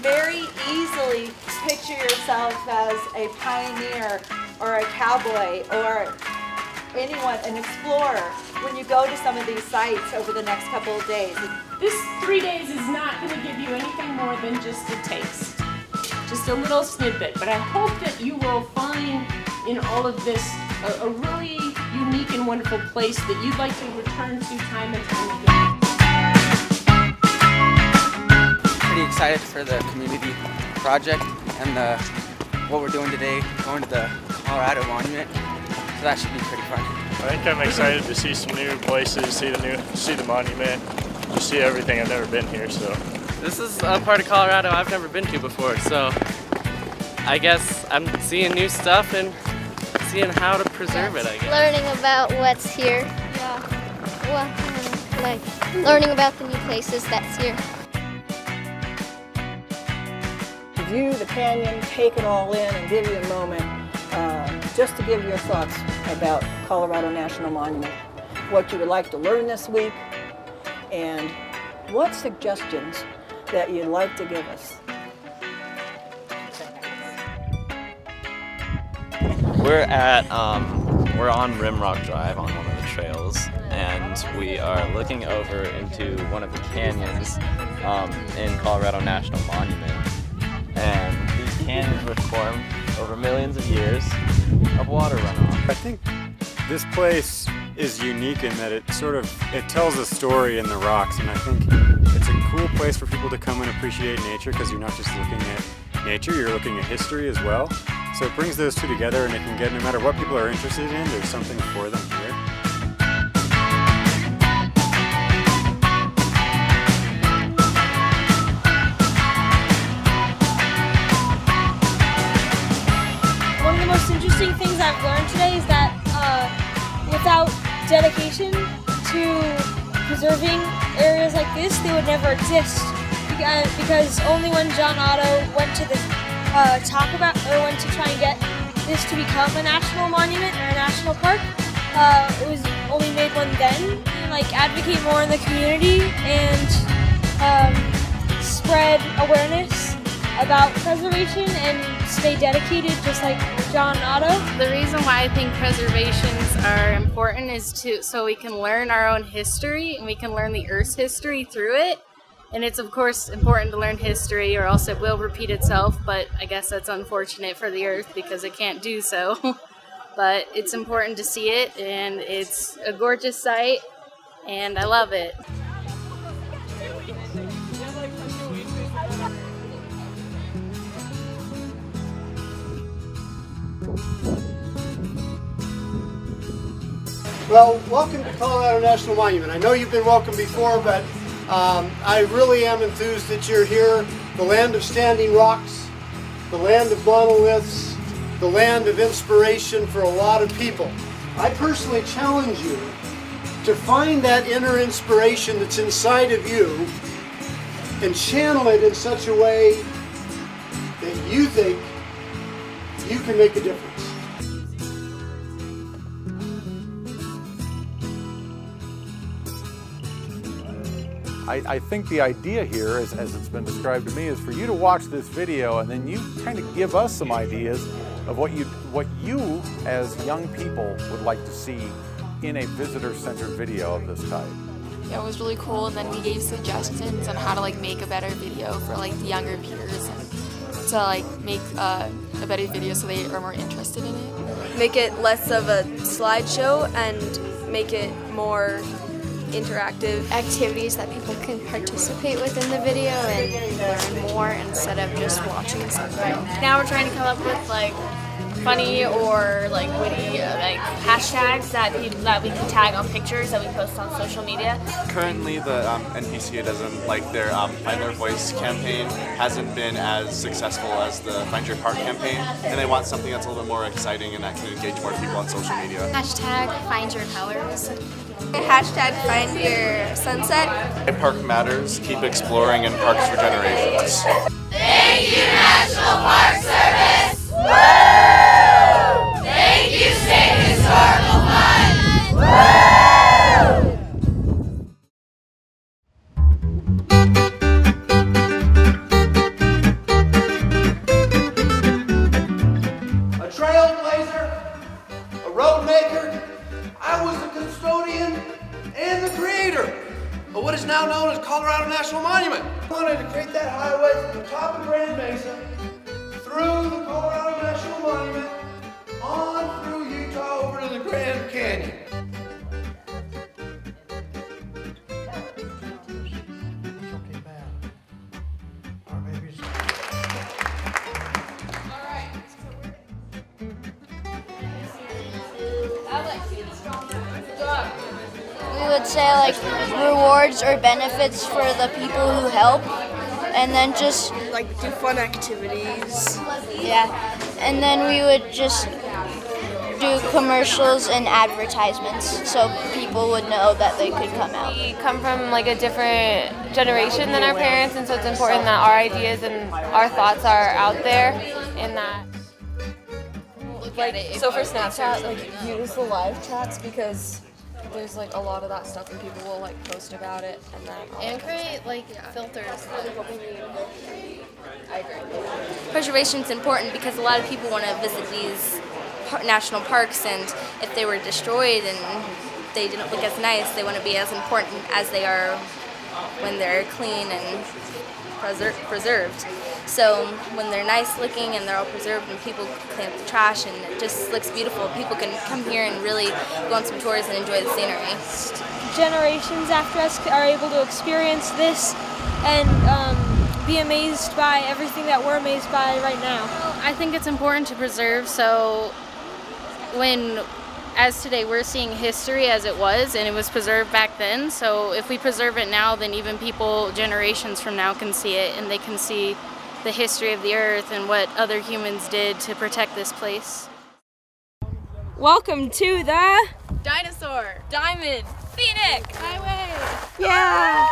very easily picture yourself as a pioneer or a cowboy or anyone, an explorer, when you go to some of these sites over the next couple of days. This 3 days is not going to give you anything more than just a taste, just a little snippet, but I hope that you will find in all of this a really unique and wonderful place that you'd like to return to time and time again. Pretty excited for the community project and what we're doing today, going to the Colorado Monument. So that should be pretty fun. I think I'm excited to see some new places, see the monument, just see everything. I've never been here, so. This is a part of Colorado I've never been to before, so I guess I'm seeing new stuff and seeing how to preserve it, I guess. Learning about what's here. Yeah. Well, like learning about the new places that's here. To view the canyon, take it all in, and give you a moment just to give your thoughts about Colorado National Monument, what you would like to learn this week, and what suggestions that you'd like to give us. We're on Rimrock Drive on one of the trails, and we are looking over into one of the canyons in Colorado National Monument. And these canyons were formed over millions of years of water runoff. I think this place is unique in that it tells a story in the rocks, and I think it's a cool place for people to come and appreciate nature, because you're not just looking at nature, you're looking at history as well. So it brings those two together, and it can get, no matter what people are interested in, there's something for them here. One of the most interesting things I've learned today is that without dedication to preserving areas like this, they would never exist. Because only when John Otto went to went to try and get this to become a national monument or a national park, it was only made one then. Like, advocate more in the community and spread awareness about preservation and stay dedicated, just like John Otto. The reason why I think preservations are important is so we can learn our own history and we can learn the Earth's history through it. And it's of course important to learn history, or else it will repeat itself, but I guess that's unfortunate for the Earth because it can't do so. But it's important to see it, and it's a gorgeous sight, and I love it. Well, welcome to Colorado National Monument. I know you've been welcome before, but I really am enthused that you're here. The land of standing rocks, the land of monoliths, the land of inspiration for a lot of people. I personally challenge you to find that inner inspiration that's inside of you and channel it in such a way that you think you can make a difference. I think the idea here, as it's been described to me, is for you to watch this video and then you kind of give us some ideas of what you as young people would like to see in a visitor-centered video of this type. Yeah, it was really cool, and then we gave suggestions on how to make a better video for the younger peers, and to make a better video so they are more interested in it. Make it less of a slideshow and make it more interactive. Activities that people can participate with in the video and learn more instead of just watching something. Now we're trying to come up with funny or witty hashtags that we can tag on pictures that we post on social media. Currently, the NPCA doesn't their Find Their Voice campaign hasn't been as successful as the Find Your Park campaign, and they want something that's a little bit more exciting and that can engage more people on social media. Hashtag Find Your Colors. Hashtag Find Your Sunset. Park matters. Keep exploring in parks for generations. Thank you, National Park Service. Woo! Thank you, State Historical Fund. Woo! create that highway from the top of Grand Mesa, through the Colorado National Monument, on through Utah over to the Grand Canyon. We would say like rewards or benefits for the people who help, and then just like do fun activities. Yeah, and then we would just do commercials and advertisements so people would know that they could come out. We come from like a different generation than our parents, and so it's important that our ideas and our thoughts are out there in that. Like, so for Snapchat, like use the live chats because there's like a lot of that stuff and people will like post about it and then And create like filters. I agree. Preservation is important because a lot of people want to visit these national parks, and if they were destroyed and they didn't look as nice, they want to be as important as they are when they're clean and preserved. So when they're nice looking and they're all preserved and people clean up the trash and it just looks beautiful, people can come here and really go on some tours and enjoy the scenery. Generations after us are able to experience this and be amazed by everything that we're amazed by right now. Well, I think it's important to preserve, so as today we're seeing history as it was, and it was preserved back then, so if we preserve it now, then even people generations from now can see it, and they can see the history of the earth and what other humans did to protect this place. Welcome to the Dinosaur Diamond Scenic Highway. Yeah!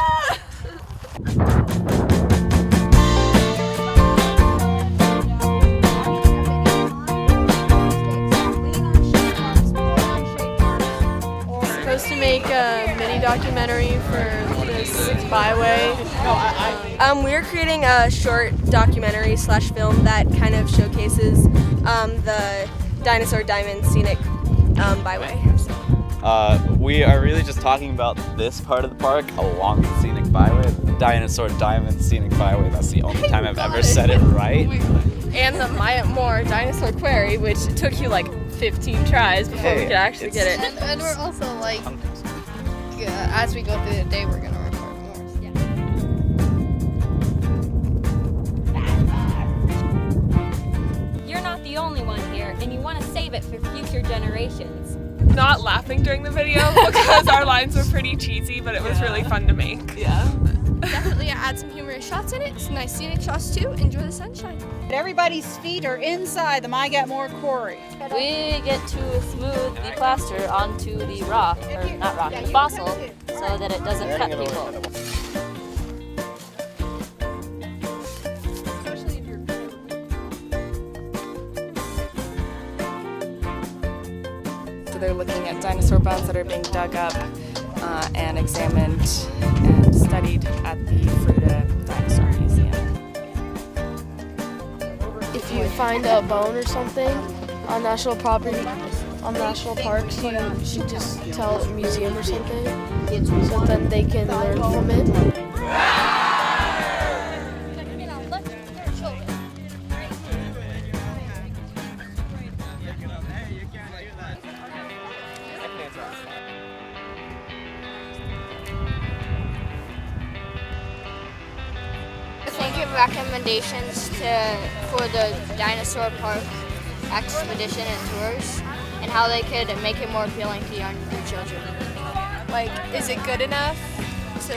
Supposed to make a mini documentary for this byway. We're creating a short documentary / film that kind of showcases the Dinosaur Diamond Scenic Byway. We are really just talking about this part of the park along the Scenic Byway. Dinosaur Diamond Scenic Byway, that's the only time I've ever said it right. And the Myatt Moore Dinosaur Quarry, which took you like 15 tries before we could actually get it. And we're also like, as we go through the day, we're gonna record more. You're not the only one here, and you want to save it for future generations. Not laughing during the video because our lines were pretty cheesy, but it was really fun to make. Yeah. Definitely add some humorous shots in it, some nice scenic shots too. Enjoy the sunshine. Everybody's feet are inside the Myatt Moore Quarry. We get to smooth the plaster onto the rock, or not rock, the fossil, so that it doesn't cut people. So they're looking at dinosaur bones that are being dug up and examined and studied at the Fruita Dinosaur Museum. If you find a bone or something on national property, on national parks, you should just tell a museum or something, so then they can learn from it. Recommendations for the dinosaur park expedition and tours, and how they could make it more appealing to younger children. Like, is it good enough to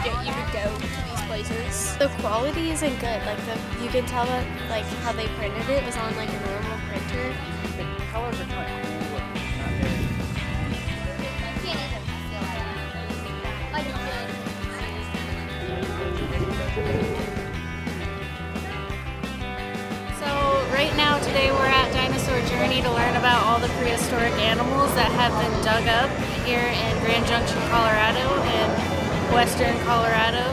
get you to go to these places? The quality isn't good. Like you can tell that like how they printed it was on like a normal printer. The colors are kind of cool, but not very. Right now, today we're at Dinosaur Journey to learn about all the prehistoric animals that have been dug up here in Grand Junction, Colorado and western Colorado.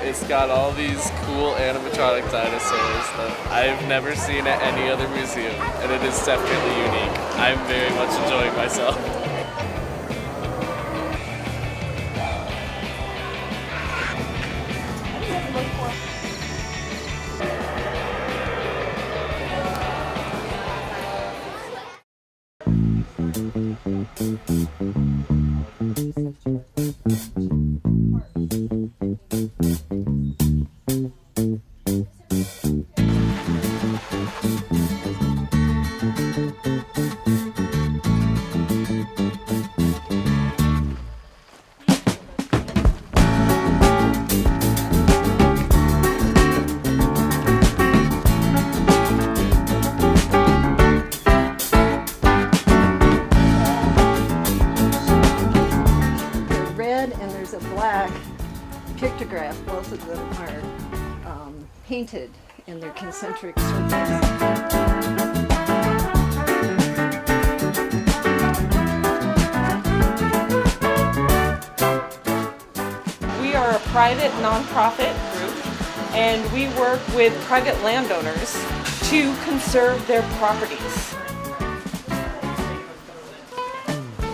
It's got all these cool animatronic dinosaurs that I've never seen at any other museum, and it is definitely unique. I'm very much enjoying myself. painted in their concentric circles. We are a private nonprofit group, and we work with private landowners to conserve their properties.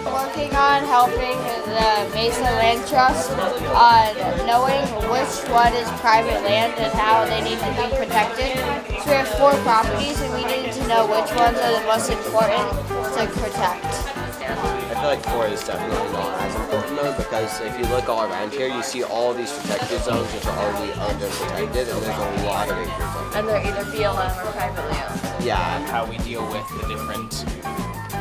Working on helping the Mesa Land Trust on knowing which one is private land and how they need to be protected. So we have 4 properties and we needed to know which ones are the most important to protect. I feel like 4 is definitely not as important though, because if you look all around here, you see all these protected zones which are already underprotected, and there's a lot of acres of them. And they're either BLM or privately owned. Yeah. How we deal with the different,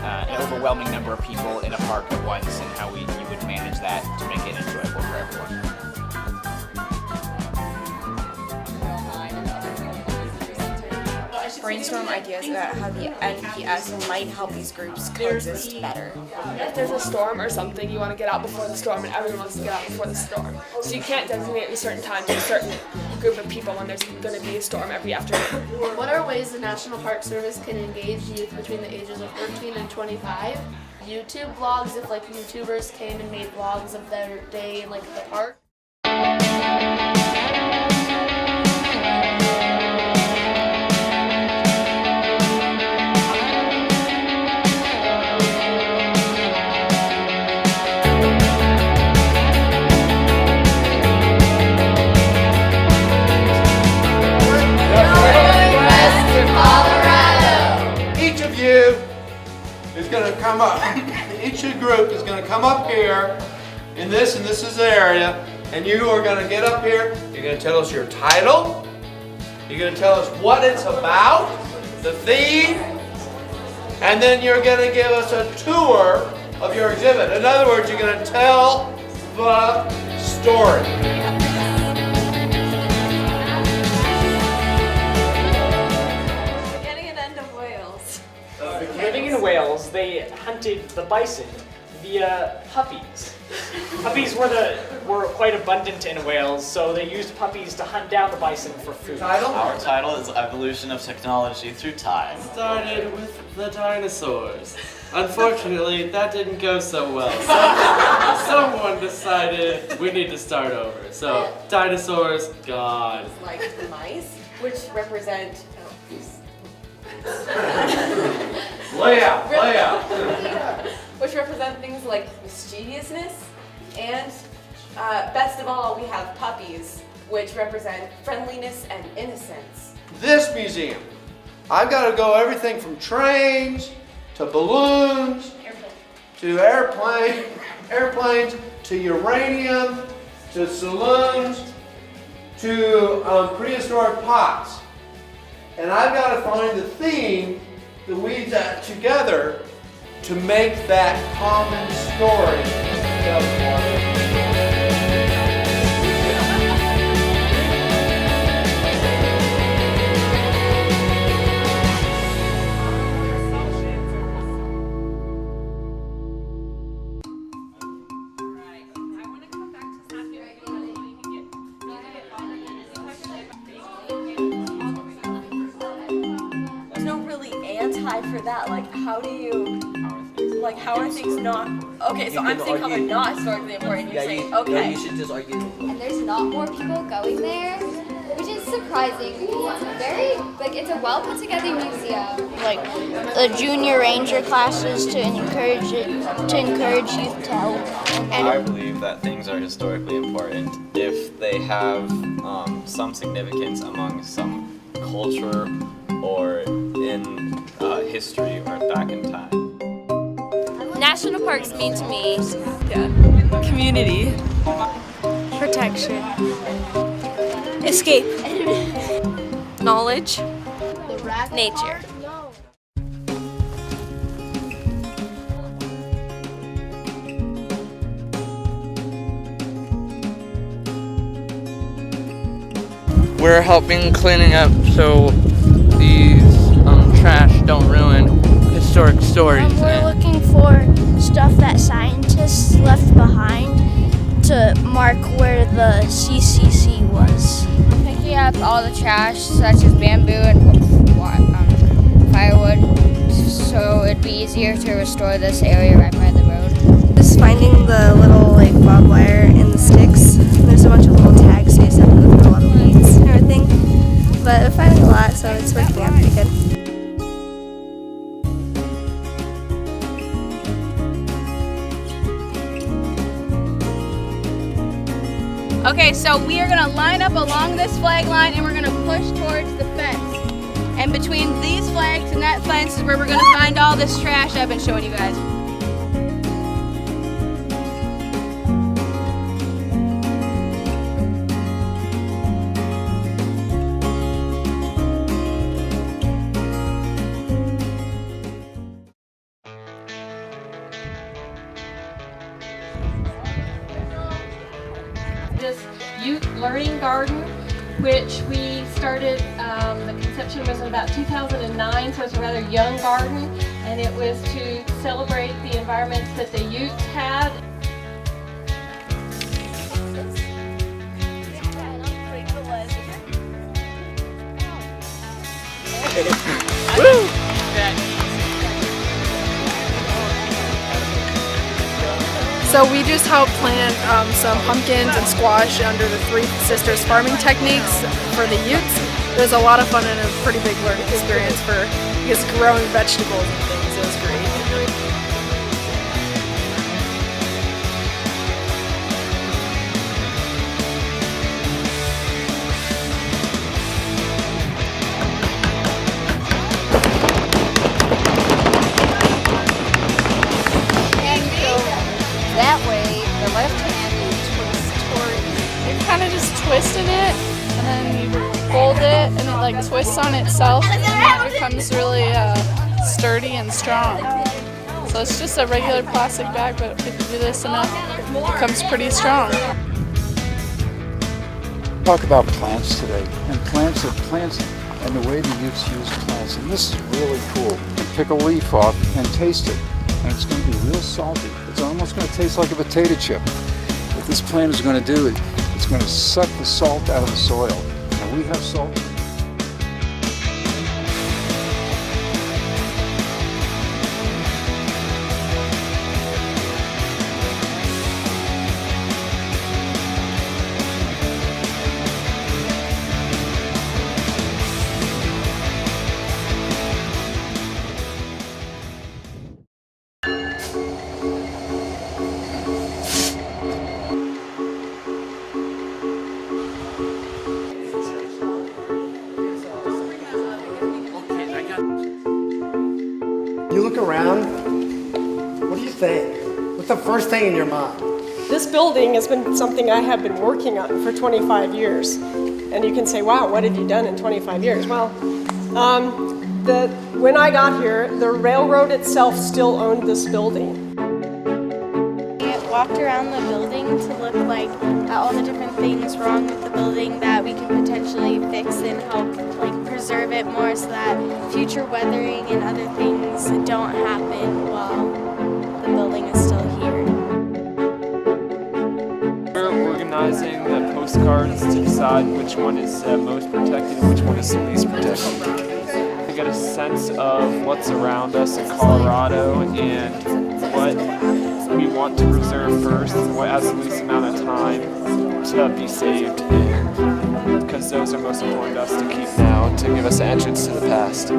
an overwhelming number of people in a park at once, and how you would manage that to make it enjoyable for everyone. Brainstorm ideas about how the NPS might help these groups coexist better. If there's a storm or something, you want to get out before the storm, and everyone wants to get out before the storm. So you can't designate a certain time to a certain group of people when there's going to be a storm every afternoon. What are ways the National Park Service can engage youth between the ages of 13 and 25? YouTube vlogs, if like YouTubers came and made vlogs of their day in like the park. Each of you is going to come up. Each group is going to come up here in this, and this is the area, and you are going to get up here. You're going to tell us your title. You're going to tell us what it's about, the theme, and then you're going to give us a tour of your exhibit. In other words, you're going to tell the story. Living in Wales, they hunted the bison via puppies. Puppies were quite abundant in Wales, so they used puppies to hunt down the bison for food. Our title is Evolution of Technology Through Time. Started with the dinosaurs. Unfortunately, that didn't go so well. So, someone decided we need to start over. So, dinosaurs gone. Like the mice, which represent Lay out. which represent things like mischievousness, and best of all, we have puppies, which represent friendliness and innocence. This museum, I've got to go everything from trains to balloons to airplanes to uranium to saloons to prehistoric pots. And I've got to find the theme that weaves that together to make that common story tell for for that, like how do you, like how are things not, okay, so I'm saying how they're not historically important, you're saying, okay. You should just argue. And there's not more people going there, which is surprising because it's it's a well put together museum. Like the junior ranger classes to encourage youth to help. I believe that things are historically important if they have some significance among some culture or in history or back in time. National parks mean to me community, Protection. escape, knowledge, nature. We're helping cleaning up so these trash don't ruin historic stories. We're looking for stuff that scientists left behind to mark where the CCC was. picking up all the trash, such as bamboo and firewood, so it'd be easier to restore this area right by the road. Just finding the little like barbed wire and the sticks. There's a bunch of little tags, so you just have to go through a lot of weeds and everything. But we're finding a lot, so it's working out pretty good. Okay, so we are gonna line up along this flag line and we're gonna push towards the fence. And between these flags and that fence is where we're gonna find all this trash I've been showing you guys. This youth learning garden, which we started, the conception was in about 2009, so it's a rather young garden, and it was to celebrate the environments that the youth had. Woo! So we just helped plant some pumpkins and squash under the Three Sisters farming techniques for the youths. It was a lot of fun and a pretty big learning experience for just growing vegetables and things. It was great. That way, the left hand you twist towards. You're kind of just twisting it, and then you fold it, and it like twists on itself, and then it becomes really sturdy and strong. So it's just a regular plastic bag, but if you do this enough, it becomes pretty strong. Talk about plants today, and plants and the way the youths use plants, and this is really cool. You can pick a leaf off and taste it, and it's going to be real salty. It's almost going to taste like a potato chip. What this plant is going to do, it's going to suck the salt out of the soil. Now we have salt. You look around, what do you think? What's the first thing in your mind? This building has been something I have been working on for 25 years. And you can say, wow, what have you done in 25 years? Well, when I got here, the railroad itself still owned this building. We walked around the building to look at all the different things wrong with the building that we could potentially fix and help preserve it more so that future weathering and other things don't happen while the building is still here. We're organizing the postcards to decide which one is most protected and which one is least protected. To get a sense of what's around us in Colorado and what we want to preserve first, what has the least amount of time to be saved, because those are most important to us to keep now, to give us an entrance to the past.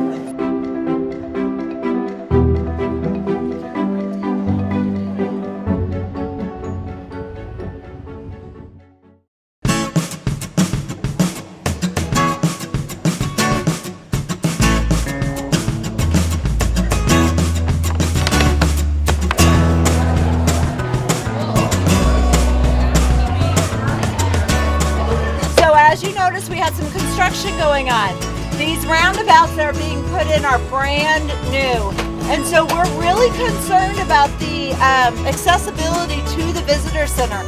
As you notice, we had some construction going on. These roundabouts that are being put in are brand new. And so we're really concerned about the accessibility to the visitor center.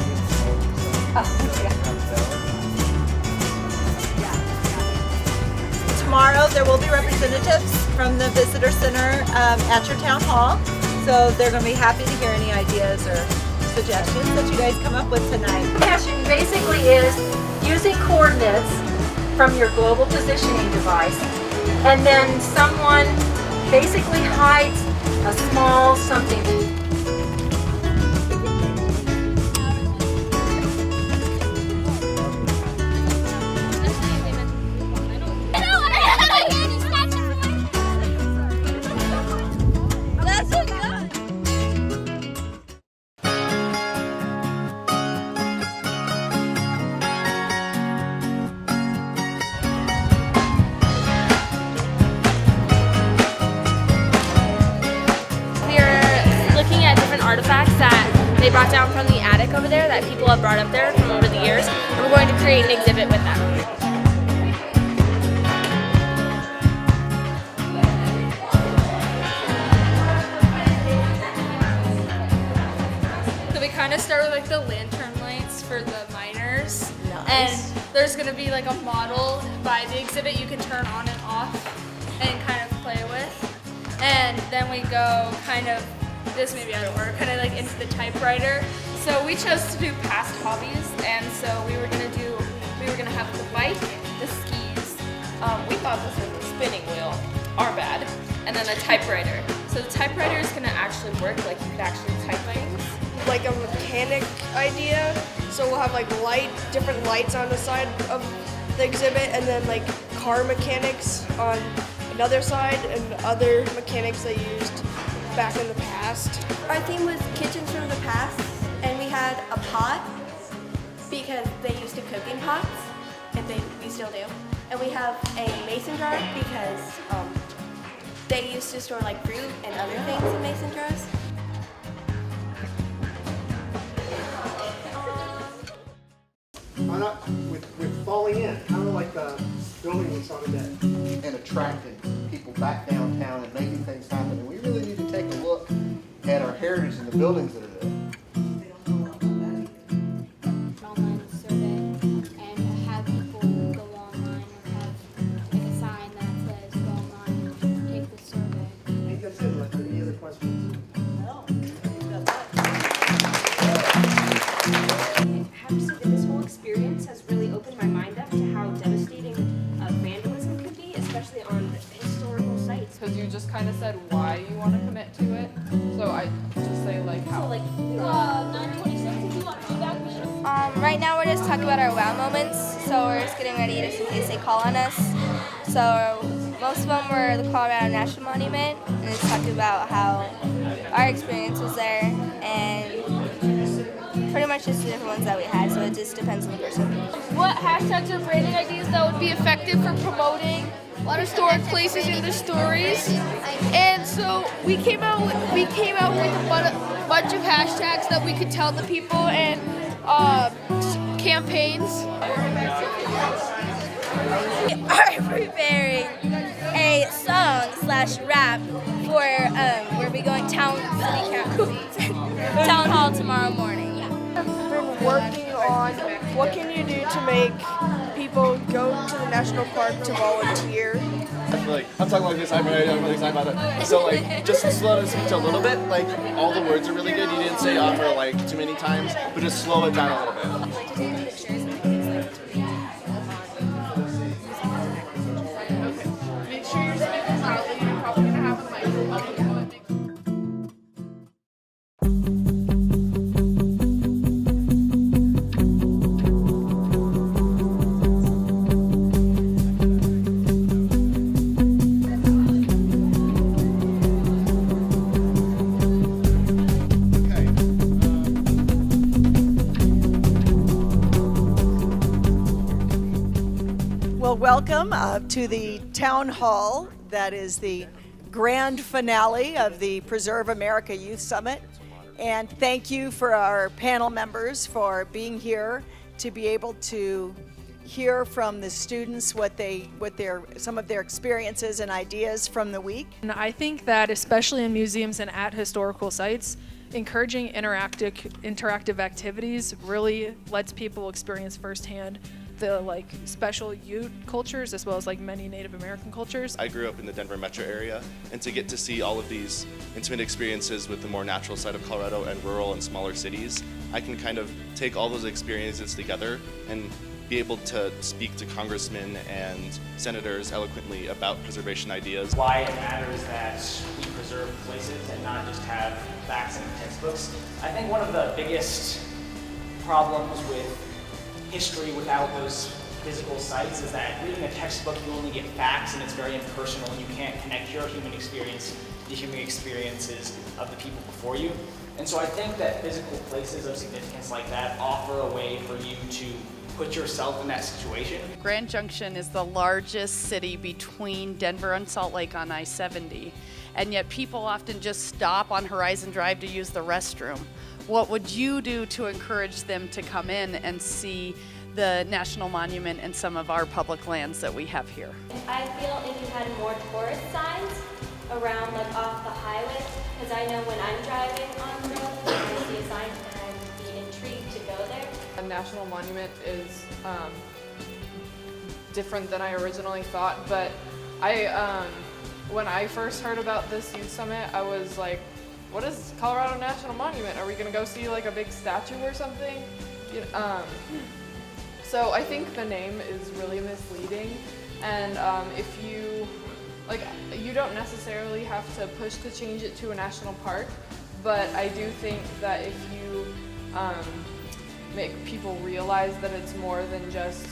Tomorrow there will be representatives from the visitor center at your town hall. So they're going to be happy to hear any ideas or suggestions that you guys come up with tonight. Caching basically is using coordinates from your global positioning device, and then someone basically hides a small something. Artifacts that they brought down from the attic over there that people have brought up there from over the years, and we're going to create an exhibit with them. So we kind of start with like the lantern lights for the miners, and there's going to be like a model by the exhibit you can turn on and off and kind of play with, and then we go kind of this maybe out of order, kind of like into the typewriter. So we chose to do past hobbies, and so we were gonna have the bike, the skis. We thought this was a spinning wheel, our bad, and then the typewriter. So the typewriter is gonna actually work, like you could actually type things. Like a mechanic idea. So we'll have like different lights on the side of the exhibit, and then like car mechanics on another side, and other mechanics they used back in the past. Our theme was kitchens from the past, and we had a pot because they used to cook in pots, and we still do. And we have a mason jar because they used to store like fruit and other things in mason jars. With falling in, kind of like the building we saw today. And attracting people back downtown and making things happen. And we really need to take a look at our heritage and the buildings that are there. Online survey and have people go online or have like a sign that says go online and take the survey. I think that's it. Unless there are any other questions? No. I have to say that this whole experience has really opened my mind up to how devastating vandalism could be, especially on historical sites. Because you just kind of said why you want to commit to it. So I just say like how. So like 926, if you want feedback, we should. Right now we're just talking about our wow moments, so we're just getting ready just in case they call on us. So most of them were the Colorado National Monument, and it's talking about how our experience was there, and pretty much just the different ones that we had, so it just depends on the person. What hashtags or branding ideas that would be effective for promoting historic places in the stories? And so we came out with a bunch of hashtags that we could tell the people and campaigns. We are preparing a song/rap for where we going town hall tomorrow morning. We're working on what can you do to make people go to the national park to volunteer. I feel like I'm talking like this. I'm really excited about it. So like, just slow down the speech a little bit. Like all the words are really good. You didn't say opera like too many times, but just slow it down a little bit. Make sure you're speaking loudly. You're probably going to have the microphone. Well, welcome to the town hall. That is the grand finale of the Preserve America Youth Summit. And thank you for our panel members for being here to be able to hear from the students some of their experiences and ideas from the week. And I think that especially in museums and at historical sites, encouraging interactive activities really lets people experience firsthand the special Ute cultures as well as many Native American cultures. I grew up in the Denver metro area, and to get to see all of these intimate experiences with the more natural side of Colorado and rural and smaller cities, I can kind of take all those experiences together and be able to speak to congressmen and senators eloquently about preservation ideas. Why it matters that we preserve places and not just have facts in textbooks. I think one of the biggest problems with history without those physical sites is that reading a textbook, you only get facts and it's very impersonal and you can't connect your human experience to the human experiences of the people before you. And so I think that physical places of significance like that offer a way for you to put yourself in that situation. Grand Junction is the largest city between Denver and Salt Lake on I-70, and yet people often just stop on Horizon Drive to use the restroom. What would you do to encourage them to come in and see the National Monument and some of our public lands that we have here? I feel if you had more tourist signs around, like off the highway, because I know when I'm driving on the road, I see a sign and I'd be intrigued to go there. A national monument is different than I originally thought, but when I first heard about this youth summit, I was like, what is Colorado National Monument? Are we gonna go see like a big statue or something? So I think the name is really misleading, and if you don't necessarily have to push to change it to a national park, but I do think that if you make people realize that it's more than just,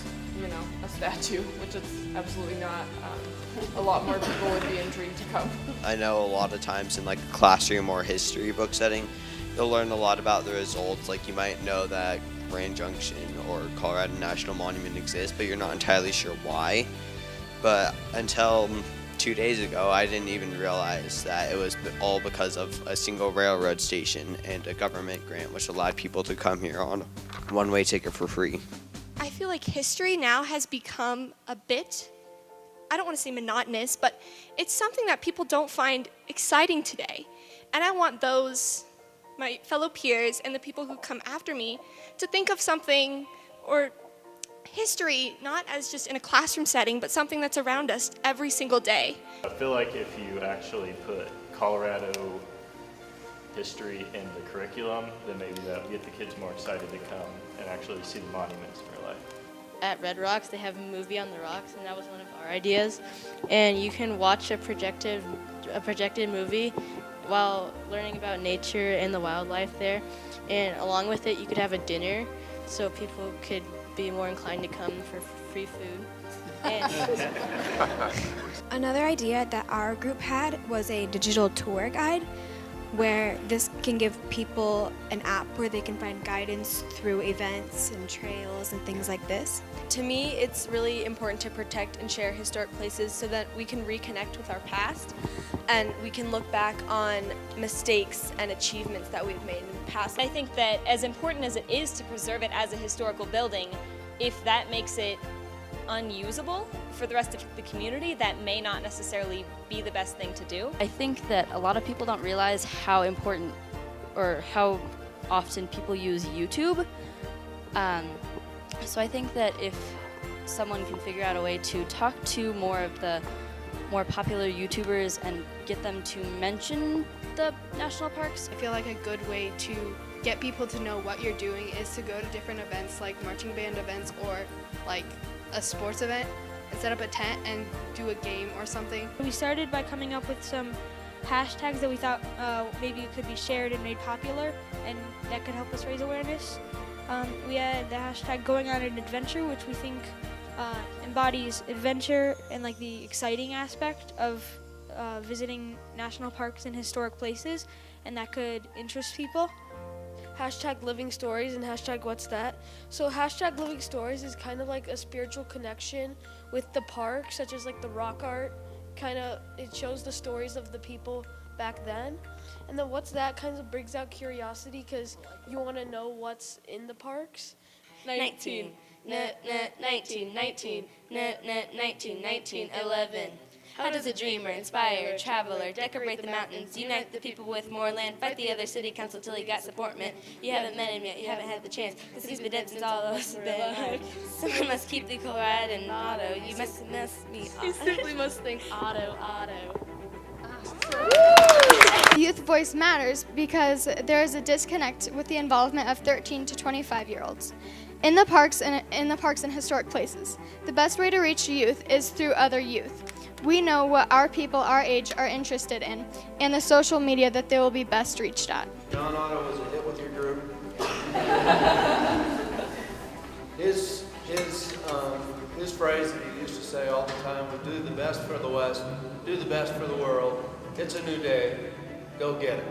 a statue, which it's absolutely not, a lot more people would be intrigued to come. I know a lot of times in like a classroom or history book setting, you'll learn a lot about the results. Like you might know that Grand Junction or Colorado National Monument exists, but you're not entirely sure why. But until 2 days ago, I didn't even realize that it was all because of a single railroad station and a government grant, which allowed people to come here on a one-way ticket for free. I feel like history now has become a bit, I don't want to say monotonous, but it's something that people don't find exciting today. And I want those, my fellow peers and the people who come after me, to think of something, or history, not as just in a classroom setting, but something that's around us every single day. I feel like if you actually put Colorado history in the curriculum, then maybe that would get the kids more excited to come and actually see the monuments in real life. At Red Rocks, they have a movie on the rocks, and that was one of our ideas. And you can watch a projected movie while learning about nature and the wildlife there. And along with it, you could have a dinner, so people could be more inclined to come for free food. Another idea that our group had was a digital tour guide, where this can give people an app where they can find guidance through events and trails and things like this. To me, it's really important to protect and share historic places so that we can reconnect with our past and we can look back on mistakes and achievements that we've made in the past. I think that as important as it is to preserve it as a historical building, if that makes it unusable for the rest of the community, that may not necessarily be the best thing to do. I think that a lot of people don't realize how important or how often people use YouTube. So I think that if someone can figure out a way to talk to more of the more popular YouTubers and get them to mention the national parks. I feel like a good way to get people to know what you're doing is to go to different events like marching band events or like a sports event and set up a tent and do a game or something. We started by coming up with some hashtags that we thought maybe could be shared and made popular, and that could help us raise awareness. We had the hashtag going on an adventure, which we think embodies adventure and like the exciting aspect of visiting national parks and historic places, and that could interest people. Hashtag living stories and hashtag what's that. So hashtag living stories is kind of like a spiritual connection with the park, such as like the rock art. It shows the stories of the people back then. And then what's that kind of brings out curiosity because you want to know what's in the parks. 19, 19, 19, 19, 11. How does a dreamer, inspire, a traveler, decorate the mountains, unite the people with more land, fight the other city council till he got supportment? You haven't met him yet, you haven't had the chance, because he's been dead since all of us have been alive. Someone must keep the Colorado and Otto. You must me. You simply must think Otto. Youth voice matters because there is a disconnect with the involvement of 13 to 25-year-olds. in the parks and historic places. The best way to reach youth is through other youth. We know what our people our age are interested in and the social media that they will be best reached at. John Otto was a hit with your group. His phrase that he used to say all the time was, do the best for the West, do the best for the world. It's a new day. Go get it.